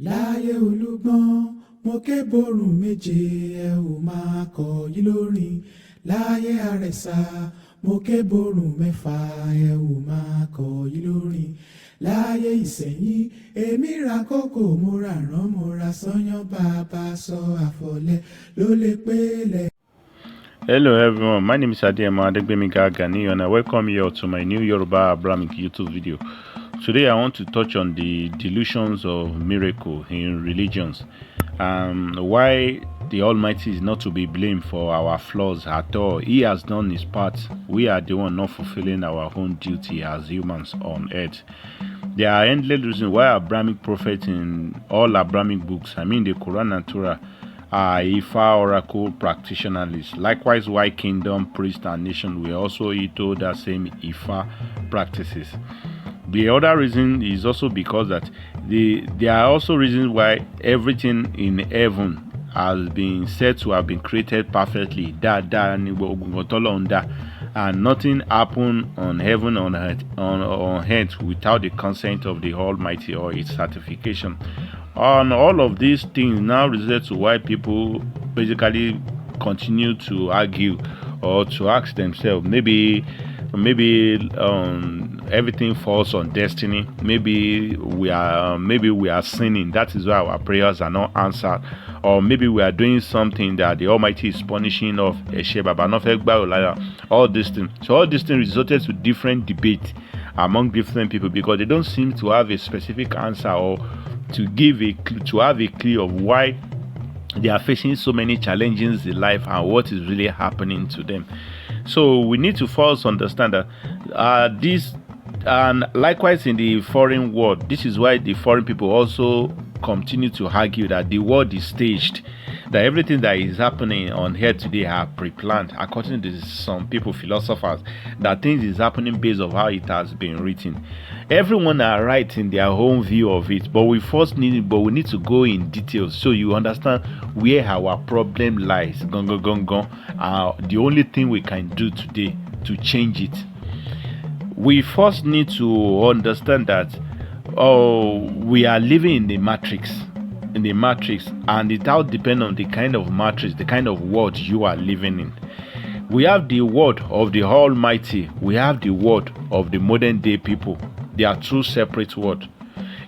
láyé olúgbọ́n mo ké borùn méje ẹ ò máa kọ yí lórin láyé àrẹ̀sà mo ké borùn mẹ́fà ẹ ò máa kọ yí lórin láyé ìsẹ̀yìn èmi ra kókò mo ra rán mo ra sányán bàbá sọ àfọ̀lẹ́ ló lè pélé. Hello everyone, my name is Adeyemo Adegbemiga Gani and I welcome you all to my new Yoruba Abrahamic YouTube video. Today I want to touch on the delusions of miracle in religions and why the Almighty is not to be blamed for our flaws at all. He has done his part. We are the one not fulfilling our own duty as humans on earth. There are endless reasons why Abrahamic prophets in all Abrahamic books, I mean the Quran and Torah, are Ifa oracle practitioners. Likewise, why kingdom, priest, and nation will also echo that same Ifa practices. The other reason is also because that there are also reasons why everything in heaven has been said to have been created perfectly. And nothing happened on heaven on earth without the consent of the Almighty or its certification. And all of these things now result to why people basically continue to argue or to ask themselves, maybe everything falls on destiny. Maybe we are sinning. That is why our prayers are not answered. Or maybe we are doing something that the Almighty is punishing of all these things. So all these things resulted to different debates among different people because they don't seem to have a specific answer or to have a clue of why they are facing so many challenges in life and what is really happening to them. So we need to first understand that this, and likewise in the foreign world, this is why the foreign people also continue to argue that the world is staged, that everything that is happening on here today are pre-planned, according to some people, philosophers, that things is happening based on how it has been written. Everyone are right in their own view of it, but we need to go in details so you understand where our problem lies. The only thing we can do today to change it. We first need to understand that we are living in the matrix, and it all depends on the kind of matrix, the kind of world you are living in. We have the word of the Almighty, we have the word of the modern day people. They are two separate words.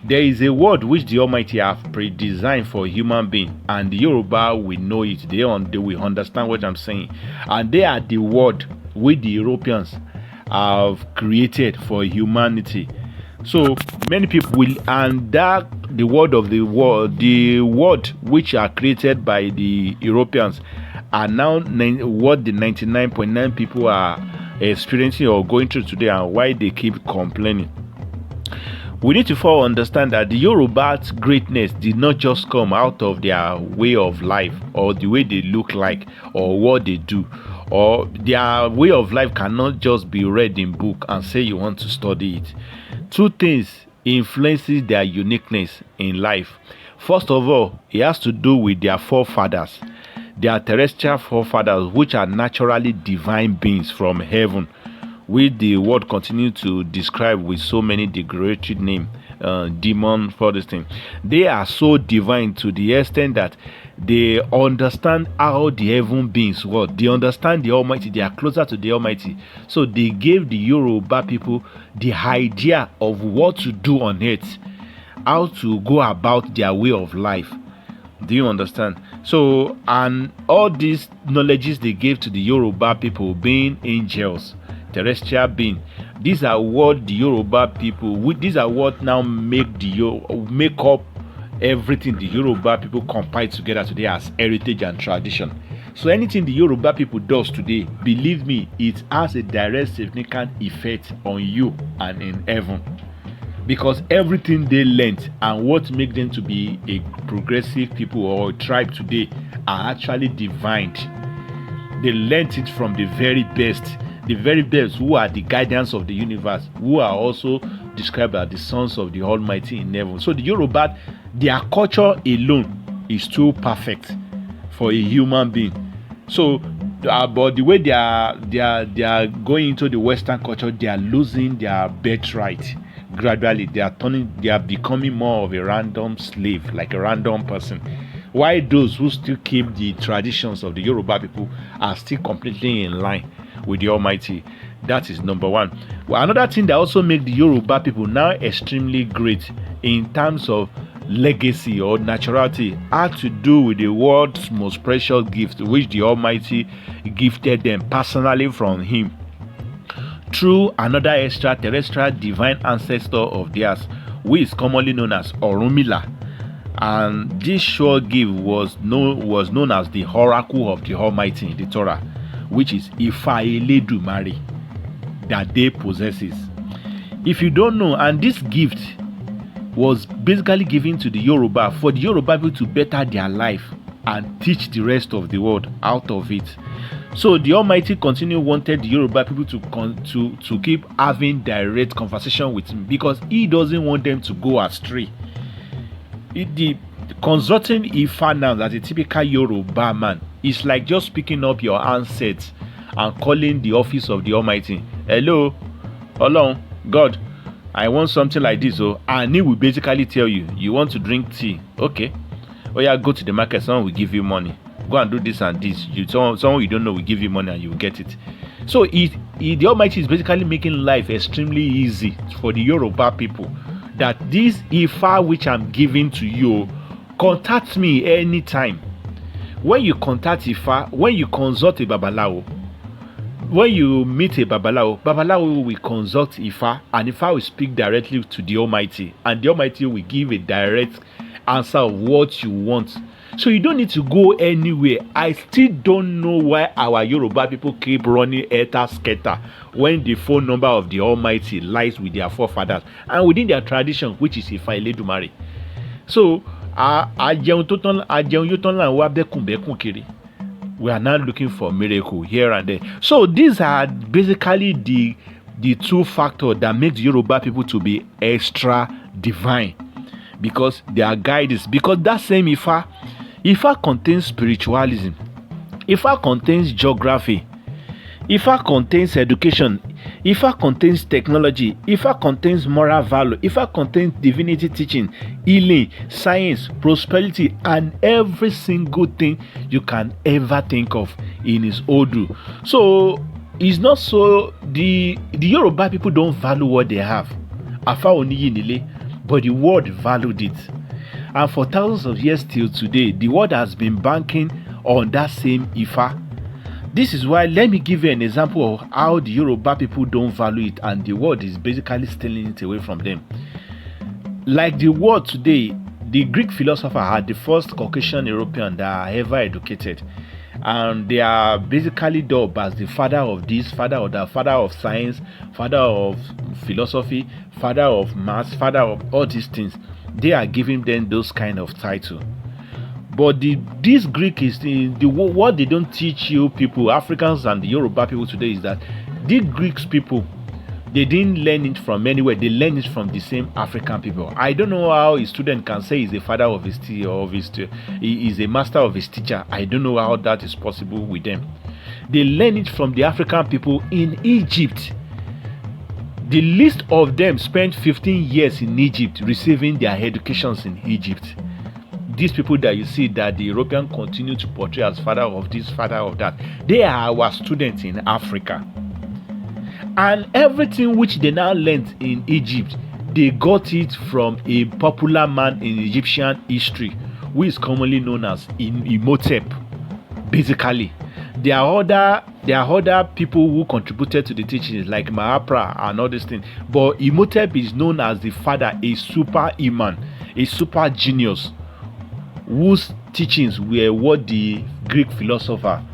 There is a word which the Almighty have pre-designed for human being, and the Yoruba will know it. They will understand what I'm saying, and they are the word which the Europeans have created for humanity. So many people will, and that the word of the world, the word which are created by the Europeans, are now what the 99.9 people are experiencing or going through today, and why they keep complaining. We need to first understand that the Yoruba's greatness did not just come out of their way of life or the way they look like or what they do, or their way of life cannot just be read in book and say you want to study it. Two things influences their uniqueness in life. First of all, it has to do with their forefathers, their terrestrial forefathers, which are naturally divine beings from heaven, which the world continue to describe with so many derogatory names, demon, for this thing. They are so divine to the extent that they understand how the heaven beings work. They understand the Almighty. They are closer to the Almighty. So they gave the Yoruba people the idea of what to do on earth, how to go about their way of life. Do you understand? So, and all these knowledges they gave to the Yoruba people, being angels, terrestrial being, these are what the Yoruba people, these are what now make up everything the Yoruba people compile together today as heritage and tradition. So anything the Yoruba people does today, believe me, it has a direct significant effect on you and in heaven, because everything they learned and what makes them to be a progressive people or a tribe today are actually divine. They learned it from the very best who are the guidance of the universe, who are also described as the sons of the Almighty in heaven. So the Yoruba, their culture alone is too perfect for a human being. So but the way they are going into the Western culture, they are losing their birthright. gradually they are becoming more of a random slave, like a random person. While those who still keep the traditions of the Yoruba people are still completely in line with the Almighty. That is number one. Well, another thing that also makes the Yoruba people now extremely great in terms of legacy or naturality had to do with the world's most precious gift, which the Almighty gifted them personally from Him through another extraterrestrial divine ancestor of theirs, who is commonly known as Orunmila. And this sure gift was known as the oracle of the Almighty in the Torah, which is Ifa Eledumare, that they possesses. If you don't know, and this gift was basically given to the Yoruba for the Yoruba people to better their life and teach the rest of the world out of it. So the Almighty wanted the Yoruba people to keep having direct conversation with Him, because He doesn't want them to go astray. The consulting Ifa now, as a typical Yoruba man, is like just picking up your handset and calling the office of the Almighty. Hello, Olorun, God, I want something like this. And He will basically tell you, you want to drink tea? Okay. Oh yeah, go to the market, someone will give you money. Go and do this and this. Someone you don't know will give you money and you will get it. So the Almighty is basically making life extremely easy for the Yoruba people, that this Ifa which I'm giving to you, contact me anytime. When you contact Ifa, when you consult a Babalawo, when you meet a Babalawo will consult Ifa, and Ifa will speak directly to the Almighty, and the Almighty will give a direct answer of what you want. So you don't need to go anywhere. I still don't know why our Yoruba people keep running scatter when the phone number of the Almighty lies with their forefathers and within their tradition, which is Ifa Eledumare. So we are now looking for miracle here and there. So these are basically the two factors that make the Yoruba people to be extra divine, because their guide is, because that same Ifa contains spiritualism, Ifa contains geography, Ifa contains education, Ifa contains technology, Ifa contains moral value, Ifa contains divinity teaching, healing, science, prosperity, and every single thing you can ever think of in his Odu. So it's not so the Yoruba people don't value what they have. Afa oniyi nile, but the world valued it. And for thousands of years till today, the world has been banking on that same Ifa. This is why, let me give you an example of how the Yoruba people don't value it and the world is basically stealing it away from them. Like the world today, the Greek philosopher are the first Caucasian European that are ever educated. And they are basically dubbed as the father of this, father of that, father of science, father of philosophy, father of maths, father of all these things. They are giving them those kind of title. But this Greek is what they don't teach you people, Africans and the Yoruba people today, is that the Greeks people, they didn't learn it from anywhere. They learned it from the same African people. I don't know how a student can say he's a father of his teacher or he is a master of his teacher. I don't know how that is possible with them. They learn it from the African people in Egypt. The least of them spent 15 years in Egypt receiving their educations in Egypt. These people that you see that the European continue to portray as father of this, father of that, they are our students in Africa. And everything which they now learned in Egypt, they got it from a popular man in Egyptian history, who is commonly known as Imhotep. Basically, there are other people who contributed to the teachings like Mahapra and all these things, but Imhotep is known as the father, a super Iman, a super genius, whose teachings were what the Greek philosopher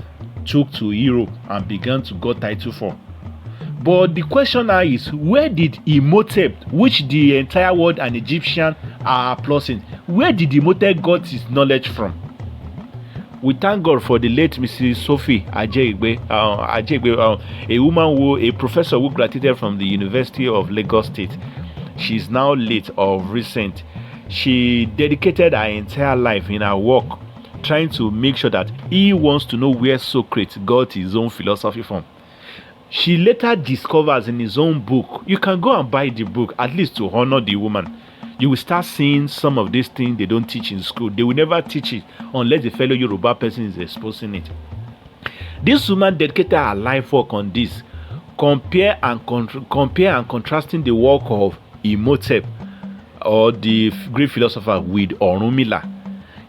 took to Europe and began to get title for. But the question now is, where did Imhotep, which the entire world and Egyptian are applauding, where did Imhotep got his knowledge from? We thank God for the late Mrs. Sophie Ajegbe, a woman a professor who graduated from the University of Lagos State. She's now late of recent. She dedicated her entire life in her work trying to make sure that he wants to know where Socrates got his own philosophy from. She later discovers in his own book, you can go and buy the book, at least to honor the woman. You will start seeing some of these things they don't teach in school. They will never teach it unless the fellow Yoruba person is exposing it. This woman dedicated her life work on this, compare and contrasting the work of Imhotep, or the great philosopher, with Orunmila.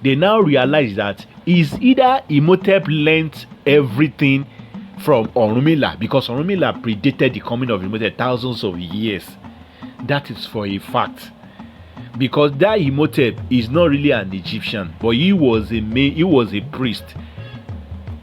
They now realize that is either Imhotep learnt everything from Orunmila, because Orunmila predated the coming of Imhotep thousands of years. That is for a fact. Because that Imhotep is not really an Egyptian, but he was a priest.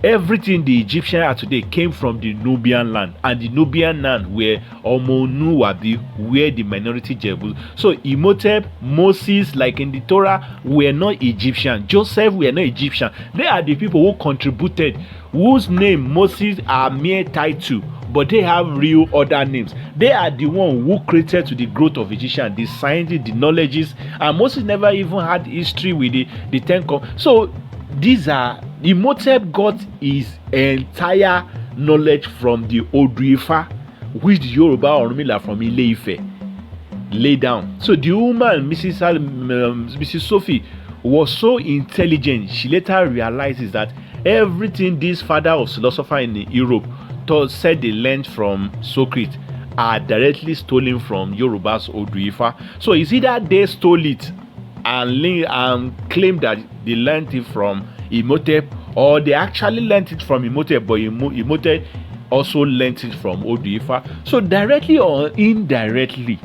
Everything the Egyptian had today came from the Nubian land, and the Nubian land were Omonuwabi, where the minority Jebu. So Imhotep, Moses, like in the Torah, were not Egyptian. Joseph were not Egyptian. They are the people who contributed, whose name Moses are mere title, but they have real other names. They are the one who created to the growth of Egyptian, the sciences, the knowledges, and Moses never even had history with the Ten Commandments. So these are Imhotep got his entire knowledge from the Odu-Ifa, which the Yoruba Orunmila from Ile-Ife lay down. So the woman, Mrs. Sophie, was so intelligent. She later realizes that everything this father of philosopher in Europe said they learned from Socrates are directly stolen from Yoruba's Odu-Ifa. So it's either they stole it and claim that they learned it from Imhotep, or they actually learned it from Imhotep, but Imhotep also learned it from Odu-Ifa. So directly or indirectly,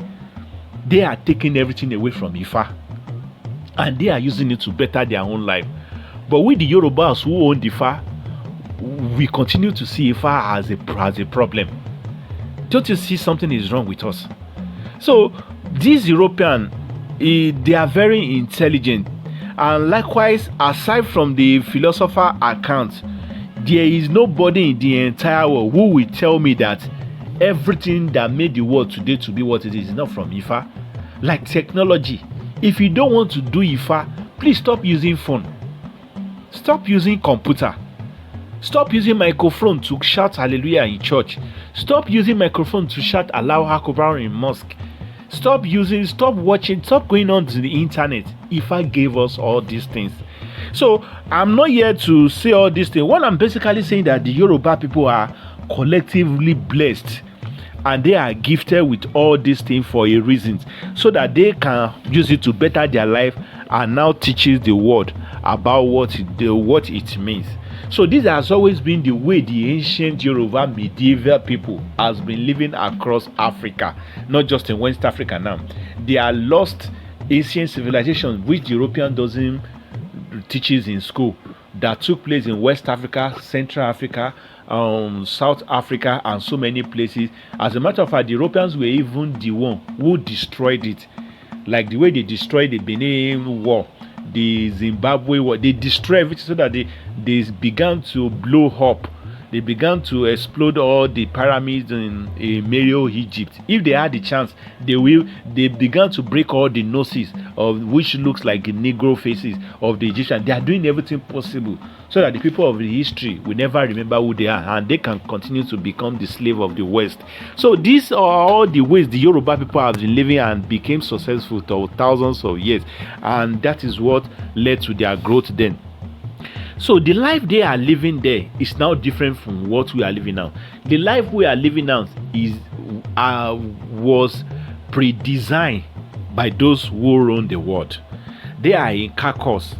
they are taking everything away from Ifa, and they are using it to better their own life. But with the Yorubas who own the Ifa, we continue to see Ifa as a problem. Don't you see something is wrong with us? So these European, they are very intelligent. And likewise, aside from the philosopher account, there is nobody in the entire world who will tell me that everything that made the world today to be what it is not from Ifa. Like technology. If you don't want to do Ifa, please stop using phone. Stop using computer. Stop using microphone to shout hallelujah in church. Stop using microphone to shout Allahu Akbar in mosque. Stop watching, stop going on to the internet. Ifa gave us all these things. So I'm not here to say all these things. What I'm basically saying that the Yoruba people are collectively blessed, and they are gifted with all these things for a reason, so that they can use it to better their life, and now teaches the world about what it means. So this has always been the way the ancient Yoruba medieval people has been living across Africa, not just in West Africa now. They are lost ancient civilizations which the European doesn't teaches in school, that took place in West Africa, Central Africa, South Africa, and so many places. As a matter of fact, the Europeans were even the one who destroyed it, like the way they destroyed the Benin War, the Zimbabwe War. They destroyed everything so that they began to blow up. They began to explode all the pyramids in Merio, Egypt. If they had the chance, they began to break all the noses of which looks like Negro faces of the Egyptians. They are doing everything possible so that the people of the history will never remember who they are, and they can continue to become the slave of the West. So these are all the ways the Yoruba people have been living and became successful for thousands of years, and that is what led to their growth then. So the life they are living there is now different from what we are living now. The life we are living now was pre-designed by those who run the world. They are in Kakos.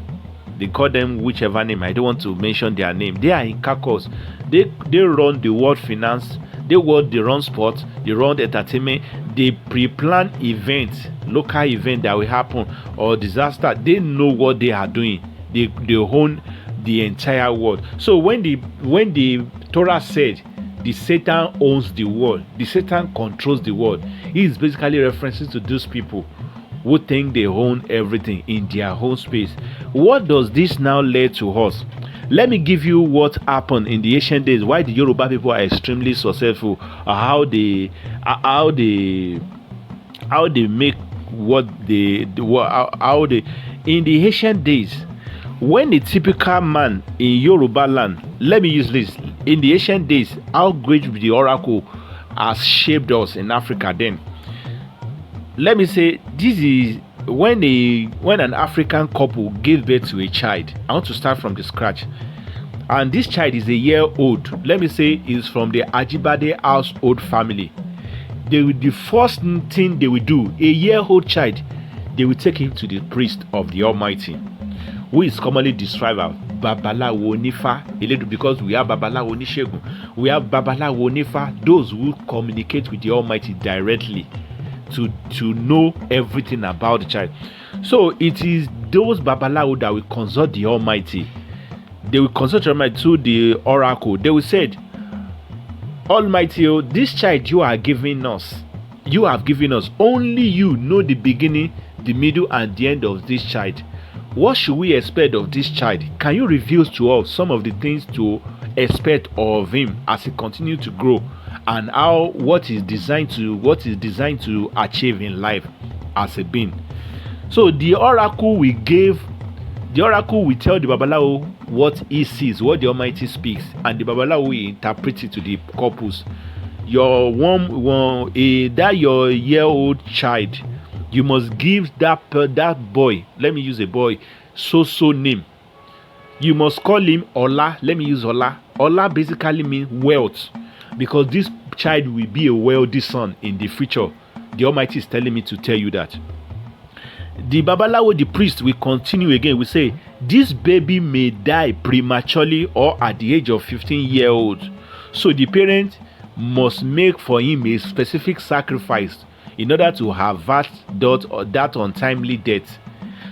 They call them whichever name. I don't want to mention their name. They are in Kakos. They run the world finance. They run sports. They run entertainment. They pre-plan events, local events that will happen, or disaster. They know what they are doing. They own the entire world. So when the Torah said the Satan owns the world, the Satan controls the world, he is basically referencing to those people who think they own everything in their own space. What does this now lead to us? Let me give you what happened in the ancient days, why the Yoruba people are extremely successful, how they make in the ancient days. When a typical man in Yoruba land, let me use this, in the ancient days, how great the oracle has shaped us in Africa then. Let me say, this is when an African couple gave birth to a child. I want to start from the scratch. And this child is a year old. Let me say is from the Ajibade household family. The first thing they will do, a year-old child, they will take him to the priest of the Almighty, who is commonly described as Babalawo Nifa, because we have Babalawo Nishegun, we have Babalawo Nifa, those who communicate with the Almighty directly to know everything about the child. So it is those Babalawo that will consult the Almighty. They will consult the Almighty through the oracle. They will say, Almighty, this child you have given us, only you know the beginning, the middle, and the end of this child. What should we expect of this child? Can you reveal to us some of the things to expect of him as he continues to grow, and what is designed to achieve in life as a being? So the oracle will tell the Babalawo what he sees, what the Almighty speaks, and the Babalawo will interpret it to the couples. Your year-old child, you must give that boy, let me use a boy, so name. You must call him Ola. Let me use Ola. Ola basically means wealth, because this child will be a wealthy son in the future. The Almighty is telling me to tell you that. The Babalawo, the priest, will continue again. We say, this baby may die prematurely or at the age of 15 years old. So the parent must make for him a specific sacrifice in order to avert that untimely death.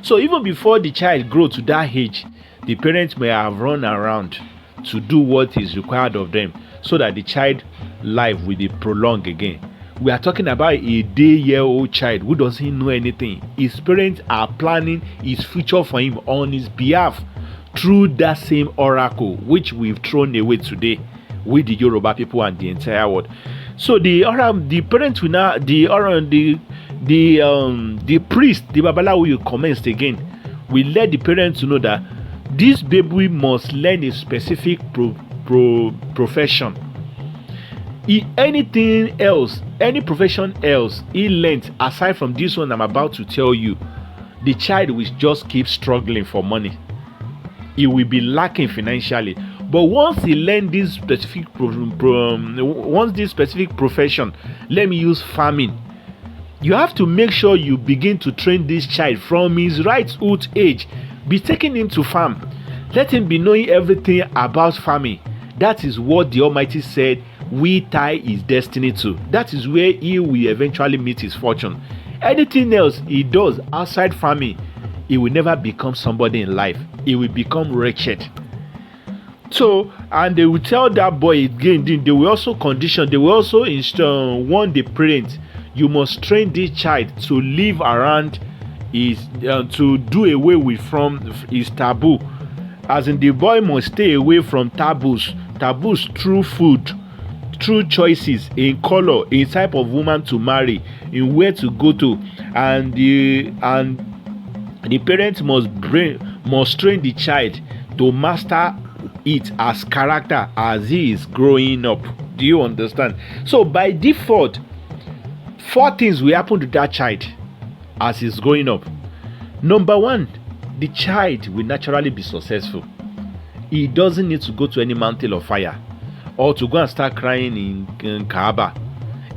So even before the child grows to that age, the parents may have run around to do what is required of them so that the child's life will be prolonged again. We are talking about a year-old child who doesn't know anything. His parents are planning his future for him on his behalf through that same oracle, which we've thrown away today with the Yoruba people and the entire world. So the parents will now the priest, the Babalawo, will commence again. We let the parents know that this baby must learn a specific profession. Anything else, any profession else he learned aside from this one I'm about to tell you, the child will just keep struggling for money. He will be lacking financially. But once he learns this specific profession, let me use farming, you have to make sure you begin to train this child from his right old age. Be taking him to farm. Let him be knowing everything about farming. That is what the Almighty said we tie his destiny to. That is where he will eventually meet his fortune. Anything else he does outside farming, he will never become somebody in life. He will become wretched. So, and they will tell that boy again, they will also warn the parents, you must train this child to live around to do away with from his taboo. As in, the boy must stay away from taboos through food, through choices in color, in type of woman to marry, in where to go to, and the parents must train the child to master it as character as he is growing up. Do you understand? So by default, 4 things will happen to that child as he's growing up. Number 1, the child will naturally be successful. He doesn't need to go to any mountain of fire or to go and start crying in Kaaba.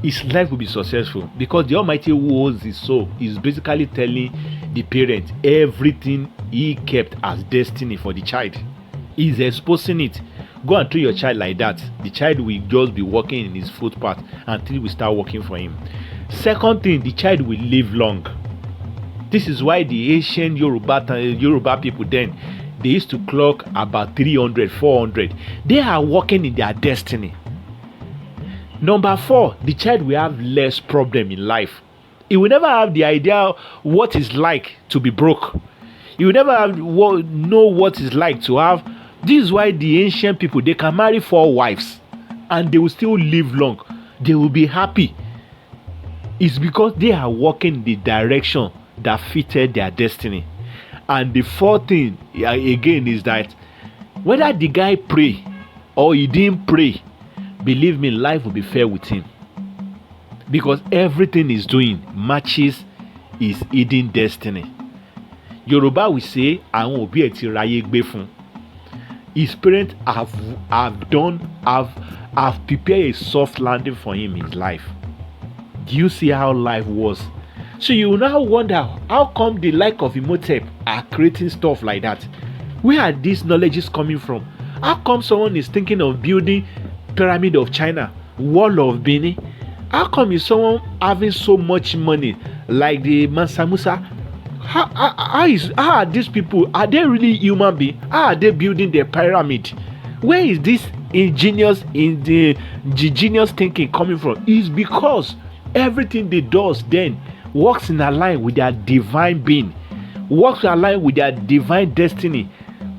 His life will be successful because the Almighty who holds his soul is basically telling the parent everything he kept as destiny for the child. He's exposing it. Go and treat your child like that. The child will just be walking in his footpath until we start working for him. Second thing, the child will live long. This is why the ancient Yoruba people then, they used to clock about 300, 400. They are working in their destiny. Number 4, the child will have less problem in life. He will never have the idea what it's like to be broke. He will never know what it's like to have. This is why the ancient people, they can marry 4 wives and they will still live long. They will be happy. It's because they are walking in the direction that fitted their destiny. And the 4th thing again is that whether the guy pray or he didn't pray, believe me, life will be fair with him. Because everything he's doing matches his hidden destiny. Yoruba will say, àwọn òbí ẹ̀ ti ráyé gbé fún. His parents have prepared a soft landing for him in his life. Do you see how life was? So you now wonder, how come the like of Imhotep are creating stuff like that? Where are these knowledges coming from? How come someone is thinking of building Pyramid of China, Wall of Benin? How come is someone having so much money like the Mansa Musa? How are these people? Are they really human beings? How are they building their pyramid? Where is this ingenious thinking coming from? It's because everything they do then works in line with their divine being, works in line with their divine destiny.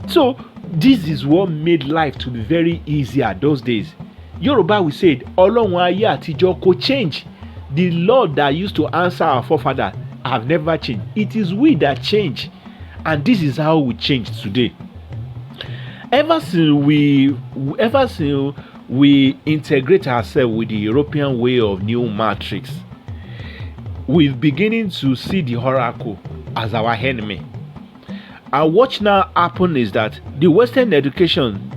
So this is what made life to be very easier those days. Yoruba we said, Ọlọ́run ayé àtijọ́ kò change. The Lord that used to answer our forefathers have never changed. It is we that change, and this is how we change today. Ever since we integrate ourselves with the European way of new matrix, we're beginning to see the oracle as our enemy. And what now happened is that the Western education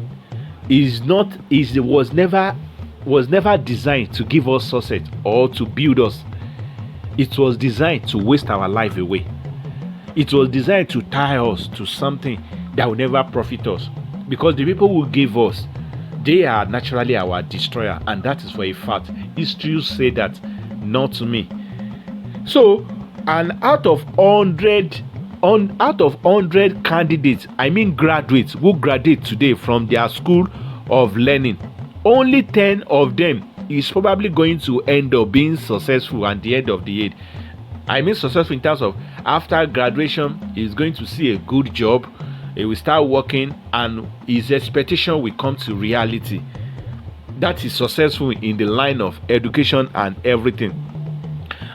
was never designed to give us success or to build us. It was designed to waste our life away. It was designed to tie us to something that will never profit us. Because the people who gave us, they are naturally our destroyer, and that is for a fact. History say that, not to me. So, and out of 100 candidates, I mean graduates who graduate today from their school of learning, only 10 of them is probably going to end up being successful at the end of the year. I mean successful in terms of after graduation, he's going to see a good job, he will start working, and his expectation will come to reality. That is successful in the line of education and everything.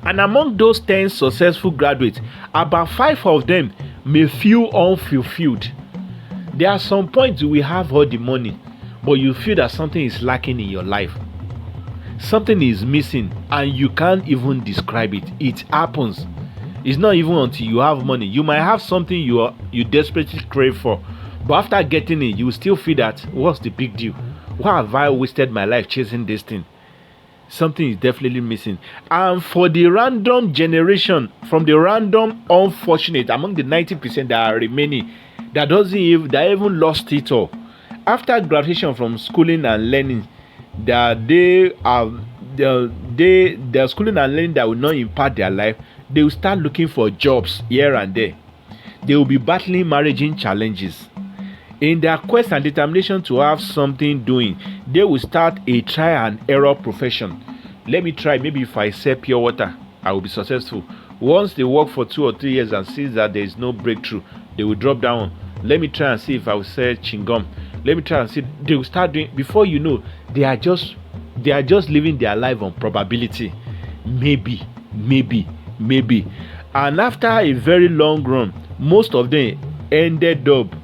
And among those 10 successful graduates, about 5 of them may feel unfulfilled. There are some points you will have all the money, but you feel that something is lacking in your life. Something is missing and you can't even describe it. It happens. It's not even until you have money. You might have something you desperately crave for, but after getting it, you still feel that, what's the big deal? Why have I wasted my life chasing this thing? Something is definitely missing. And for the random generation, from the random unfortunate among the 90% that are remaining, that even lost it all, after graduation from schooling and learning, that their schooling and learning that will not impact their life, they will start looking for jobs here and there. They will be battling marriaging challenges. In their quest and determination to have something doing, they will start a try and error profession. Let me try, maybe if I sell pure water, I will be successful. Once they work for 2 or 3 years and see that there is no breakthrough, they will drop down. Let me try and see if I will sell chewing-gum. Let me try and see. They will start doing. Before you know, they are just living their life on probability. Maybe. And after a very long run, most of them ended up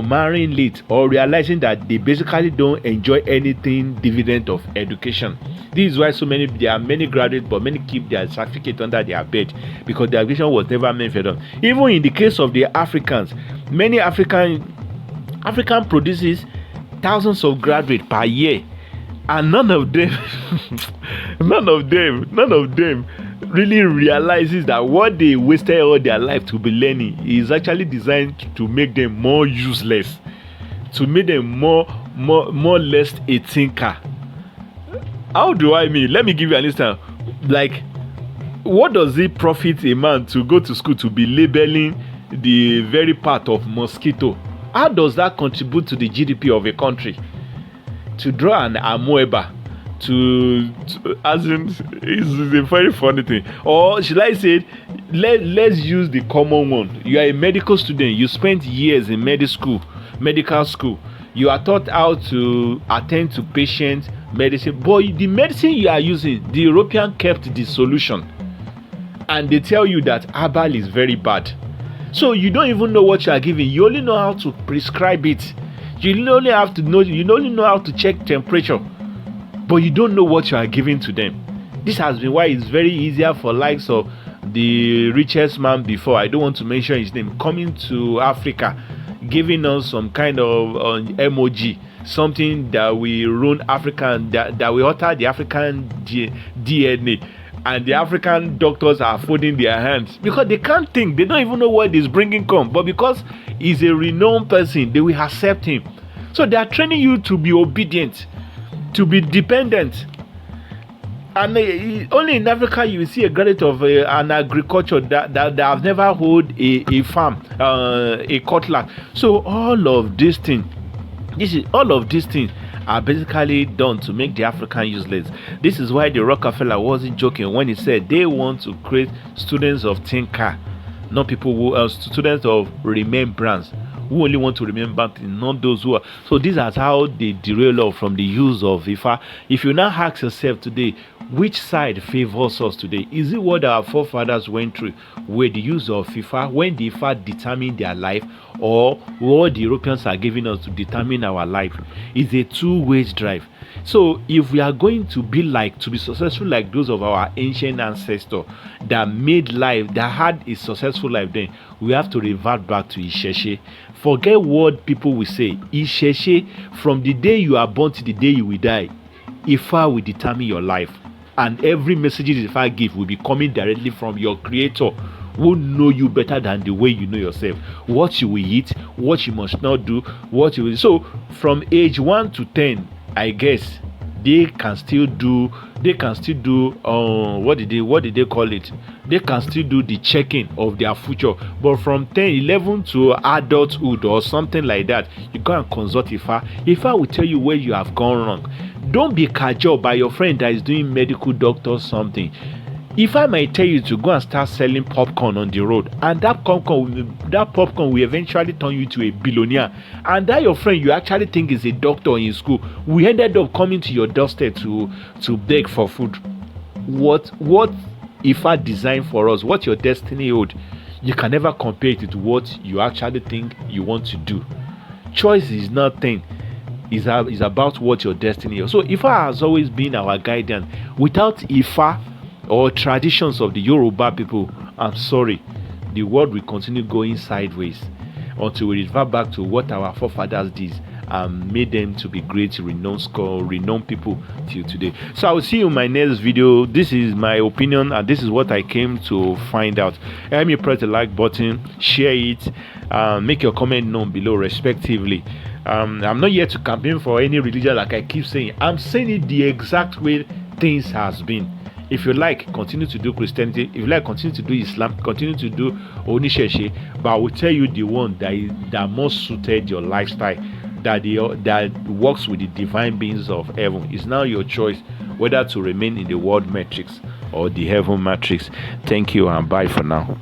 marrying late or realizing that they basically don't enjoy anything dividend of education. This is why there are many graduates, but many keep their certificate under their bed because their education was never meant for them. Even in the case of the Africans, many African produces thousands of graduates per year, and none of them really realizes that what they wasted all their life to be learning is actually designed to make them more useless, to make them more less a thinker. How do I mean? Let me give you an instance. Like, what does it profit a man to go to school to be labeling the very part of mosquito? How does that contribute to the GDP of a country? To draw an amoeba, as in, it's a very funny thing. Or should I say, let's use the common one. You are a medical student. You spent years in medical school. You are taught how to attend to patients, medicine. But the medicine you are using, the European kept the solution, and they tell you that herbal is very bad. So you don't even know what you are giving. You only know how to prescribe it. You only have to know. You only know how to check temperature, but you don't know what you are giving to them. This has been why it's very easier for likes of the richest man before, I don't want to mention his name, coming to Africa, giving us some kind of emoji, something that will ruin African, that will alter the African DNA, and the African doctors are folding their hands because they can't think. They don't even know where this bringing come, but because he's a renowned person, they will accept him. So they are training you to be obedient, to be dependent. And only in Africa you will see a graduate of an agriculture that have never hold a farm, a cutlass. So all of these things are basically done to make the African useless. This is why the Rockefeller wasn't joking when he said they want to create students of thinker, not people who are students of remembrance, who only want to remember things, not those who are. So this is how they derail us from the use of Ifa. If you now ask yourself today, which side favors us today? Is it what our forefathers went through, where the use of Ifa, when the Ifa determined their life, or what the Europeans are giving us to determine our life? It's a two-way drive. So if we are going to be successful like those of our ancient ancestors that made life, that had a successful life, then we have to revert back to Isheshe. Forget what people will say. Isheshe, from the day you are born to the day you will die, Ifa will determine your life. And every message Ifa give will be coming directly from your creator, who know you better than the way you know yourself. What you will eat, what you must not do, what you will. So from age 1 to 10, I guess they can still do what did they call it? They can still do the checking of their future. But from 10, 11 to adulthood or something like that, you go and consult Ifa. Ifa will tell you where you have gone wrong. Don't be cajoled by your friend that is doing medical doctor something. If I might tell you to go and start selling popcorn on the road, and that popcorn will eventually turn you to a billionaire, and that your friend you actually think is a doctor in school, we ended up coming to your doorstep to beg for food. What if I design for us, what your destiny hold, you can never compare it to what you actually think you want to do. Choice is nothing. Is about what your destiny is. So Ifa has always been our guidance. Without Ifa or traditions of the Yoruba people, I'm sorry, the world will continue going sideways until we revert back to what our forefathers did and made them to be great, renowned people till today. So I will see you in my next video. This is my opinion and this is what I came to find out. Let me press the like button, share it, make your comment known below respectively. I'm not here to campaign for any religion like I keep saying. I'm saying it the exact way things has been. If you like, continue to do Christianity. If you like, continue to do Islam. Continue to do Onisheshe. But I will tell you the one that most suited your lifestyle, that works with the divine beings of heaven. It's now your choice whether to remain in the world matrix or the heaven matrix. Thank you and bye for now.